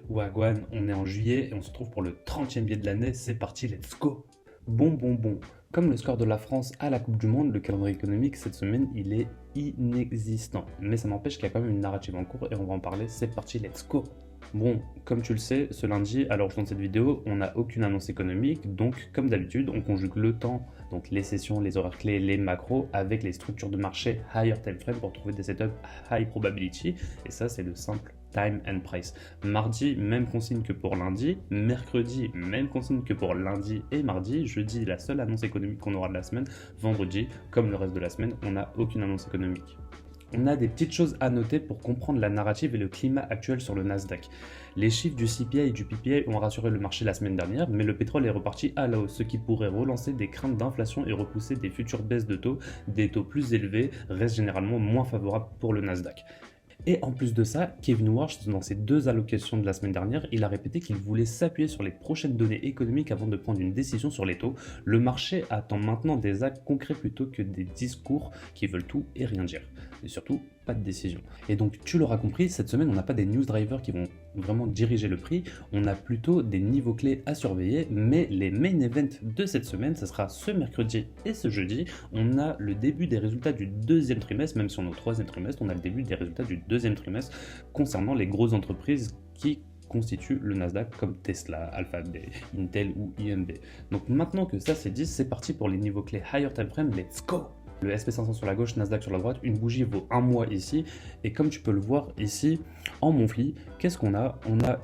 Wagwan, on est en juillet et on se retrouve pour le 30e billet de l'année, c'est parti, let's go! Bon. Comme le score de la France à la Coupe du Monde, le calendrier économique cette semaine, il est inexistant. Mais ça n'empêche qu'il y a quand même une narrative en cours et on va en parler, c'est parti, let's go! Bon, comme tu le sais, ce lundi, à l'heure où je tourne cette vidéo, on n'a aucune annonce économique, donc comme d'habitude, on conjugue le temps, donc les sessions, les horaires clés, les macros, avec les structures de marché higher time frame pour trouver des setups high probability, et ça c'est le simple time and price. Mardi, même consigne que pour lundi, mercredi, même consigne que pour lundi et mardi, jeudi, la seule annonce économique qu'on aura de la semaine, vendredi, comme le reste de la semaine, on n'a aucune annonce économique. On a des petites choses à noter pour comprendre la narrative et le climat actuel sur le Nasdaq. Les chiffres du CPI et du PPI ont rassuré le marché la semaine dernière, mais le pétrole est reparti à la hausse, ce qui pourrait relancer des craintes d'inflation et repousser des futures baisses de taux. Des taux plus élevés restent généralement moins favorables pour le Nasdaq. Et en plus de ça, Kevin Warsh, dans ses deux allocations de la semaine dernière, il a répété qu'il voulait s'appuyer sur les prochaines données économiques avant de prendre une décision sur les taux. Le marché attend maintenant des actes concrets plutôt que des discours qui veulent tout et rien dire. Et surtout, pas de décision. Et donc, tu l'auras compris, cette semaine, on n'a pas des news drivers qui vont vraiment diriger le prix, on a plutôt des niveaux clés à surveiller, mais les main events de cette semaine, ce sera ce mercredi et ce jeudi. On a le début des résultats du deuxième trimestre, même si on est au troisième trimestre, on a le début des résultats du deuxième trimestre concernant les grosses entreprises qui constituent le Nasdaq comme Tesla, Alphabet, Intel ou IMB. Donc maintenant que ça c'est dit, c'est parti pour les niveaux clés higher time frame, let's go! Le SP500 sur la gauche, Nasdaq sur la droite, une bougie vaut un mois ici, et comme tu peux le voir ici, en Monthly, qu'est-ce qu'on a? On a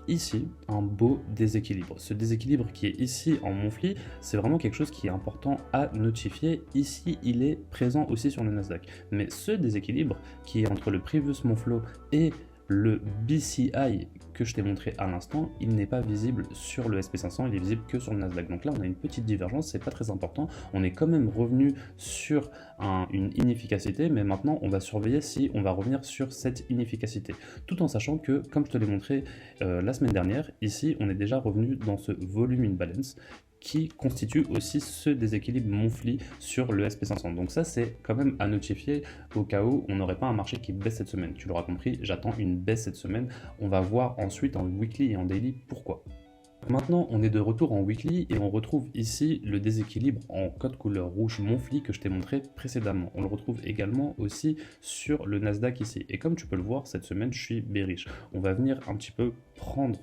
ici un beau déséquilibre. Ce déséquilibre qui est ici en Monthly, c'est vraiment quelque chose qui est important à notifier. Ici, il est présent aussi sur le Nasdaq. Mais ce déséquilibre qui est entre le Previous Monthly et le BCI que je t'ai montré à l'instant, il n'est pas visible sur le SP500, il est visible que sur le Nasdaq. Donc là, on a une petite divergence, c'est pas très important. On est quand même revenu sur une inefficacité, mais maintenant, on va surveiller si on va revenir sur cette inefficacité. Tout en sachant que, comme je te l'ai montré la semaine dernière, ici, on est déjà revenu dans ce volume imbalance qui constitue aussi ce déséquilibre monthly sur le SP500. Donc ça, c'est quand même à notifier au cas où on n'aurait pas un marché qui baisse cette semaine. Tu l'auras compris, j'attends une baisse cette semaine. On va voir ensuite en weekly et en daily pourquoi. Maintenant, on est de retour en weekly et on retrouve ici le déséquilibre en code couleur rouge monthly que je t'ai montré précédemment. On le retrouve également aussi sur le Nasdaq ici. Et comme tu peux le voir, cette semaine, je suis bearish. On va venir un petit peu prendre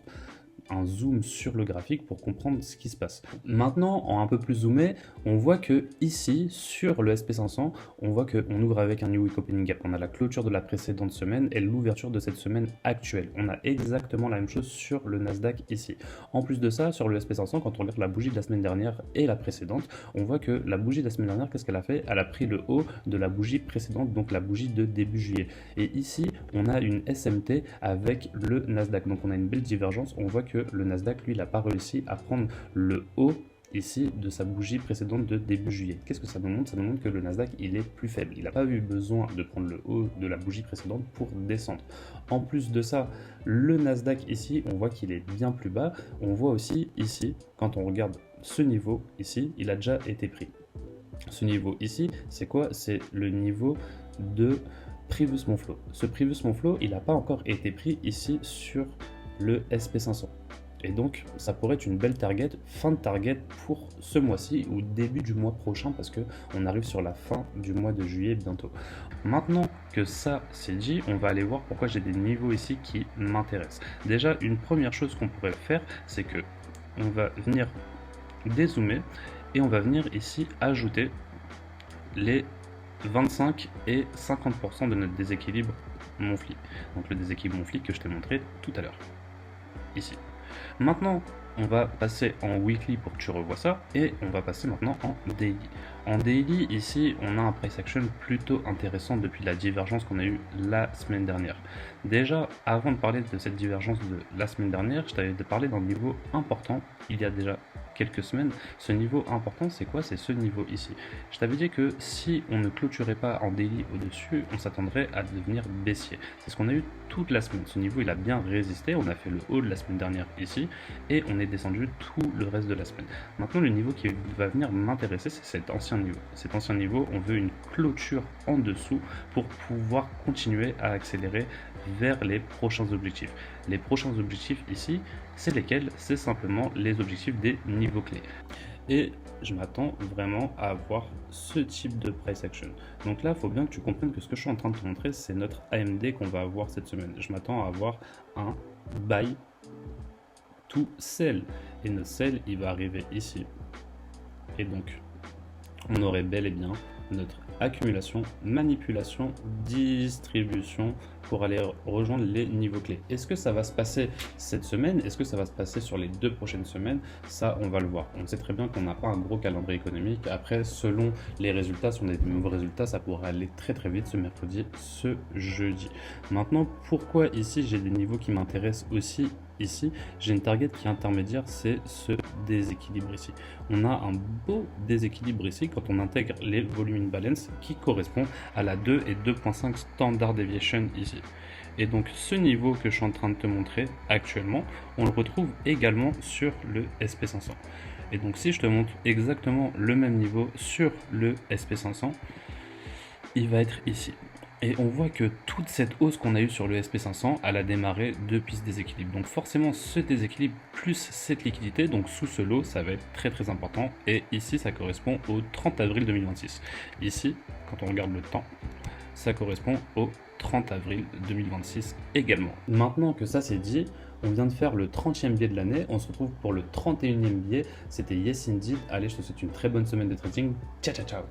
un zoom sur le graphique pour comprendre ce qui se passe. Maintenant, en un peu plus zoomé, on voit que ici, sur le SP500, on voit qu'on ouvre avec un New Week Opening Gap. On a la clôture de la précédente semaine et l'ouverture de cette semaine actuelle. On a exactement la même chose sur le Nasdaq ici. En plus de ça, sur le SP500, quand on regarde la bougie de la semaine dernière et la précédente, on voit que la bougie de la semaine dernière, qu'est-ce qu'elle a fait? Elle a pris le haut de la bougie précédente, donc la bougie de début juillet. Et ici, on a une SMT avec le Nasdaq. Donc on a une belle divergence. On voit que le Nasdaq, lui, il n'a pas réussi à prendre le haut ici de sa bougie précédente de début juillet. Qu'est-ce que ça nous montre? Ça nous montre que le Nasdaq, il est plus faible. Il n'a pas eu besoin de prendre le haut de la bougie précédente pour descendre. En plus de ça, le Nasdaq ici, on voit qu'il est bien plus bas. On voit aussi ici, quand on regarde ce niveau ici, il a déjà été pris. Ce niveau ici, c'est quoi? C'est le niveau de Previous Monthly. Ce Previous Monthly, il n'a pas encore été pris ici sur le SP500. Et donc, ça pourrait être une belle target, fin de target pour ce mois-ci ou début du mois prochain parce qu'on arrive sur la fin du mois de juillet bientôt. Maintenant que ça c'est dit, on va aller voir pourquoi j'ai des niveaux ici qui m'intéressent. Déjà, une première chose qu'on pourrait faire, c'est que on va venir dézoomer et on va venir ici ajouter les 25 et 50% de notre déséquilibre monthly. Donc le déséquilibre monthly que je t'ai montré tout à l'heure. Ici. Maintenant, on va passer en weekly pour que tu revoies ça et on va passer maintenant en daily. En daily, ici, on a un price action plutôt intéressant depuis la divergence qu'on a eue la semaine dernière. Déjà, avant de parler de cette divergence de la semaine dernière, je t'avais parlé d'un niveau important il y a déjà quelques semaines. Ce niveau important, c'est quoi? C'est ce niveau ici. Je t'avais dit que si on ne clôturait pas en daily au-dessus, on s'attendrait à devenir baissier. C'est ce qu'on a eu toute la semaine. Ce niveau, il a bien résisté. On a fait le haut de la semaine dernière ici et on est descendu tout le reste de la semaine. Maintenant, le niveau qui va venir m'intéresser, c'est cet ancien ancien niveau. Cet ancien niveau, on veut une clôture en dessous pour pouvoir continuer à accélérer vers les prochains objectifs. Les prochains objectifs ici, c'est lesquels? C'est simplement les objectifs des niveaux clés. Et je m'attends vraiment à avoir ce type de price action. Donc là, il faut bien que tu comprennes que ce que je suis en train de te montrer, c'est notre AMD qu'on va avoir cette semaine. Je m'attends à avoir un buy to sell. Et notre sell, il va arriver ici. Et donc, on aurait bel et bien notre accumulation, manipulation, distribution pour aller rejoindre les niveaux clés. Est-ce que ça va se passer cette semaine? Est-ce que ça va se passer sur les 2 prochaines semaines? Ça, on va le voir. On sait très bien qu'on n'a pas un gros calendrier économique. Après, selon les résultats, si on a des mauvais résultats, ça pourrait aller très très vite ce mercredi, ce jeudi. Maintenant, pourquoi ici j'ai des niveaux qui m'intéressent aussi? Ici, j'ai une target qui est intermédiaire, c'est ce déséquilibre ici. On a un beau déséquilibre ici quand on intègre les volume imbalance qui correspond à la 2 et 2.5 standard deviation ici. Et donc ce niveau que je suis en train de te montrer actuellement, on le retrouve également sur le SP500. Et donc si je te montre exactement le même niveau sur le SP500, il va être ici. Et on voit que toute cette hausse qu'on a eue sur le SP500, elle a démarré depuis ce déséquilibre. Donc forcément, ce déséquilibre plus cette liquidité, donc sous ce lot, ça va être très très important. Et ici, ça correspond au 30 avril 2026. Ici, quand on regarde le temps, ça correspond au 30 avril 2026 également. Maintenant que ça c'est dit, on vient de faire le 30e billet de l'année. On se retrouve pour le 31e billet. C'était Yes Indeed. Allez, je te souhaite une très bonne semaine de trading. Ciao, ciao, ciao.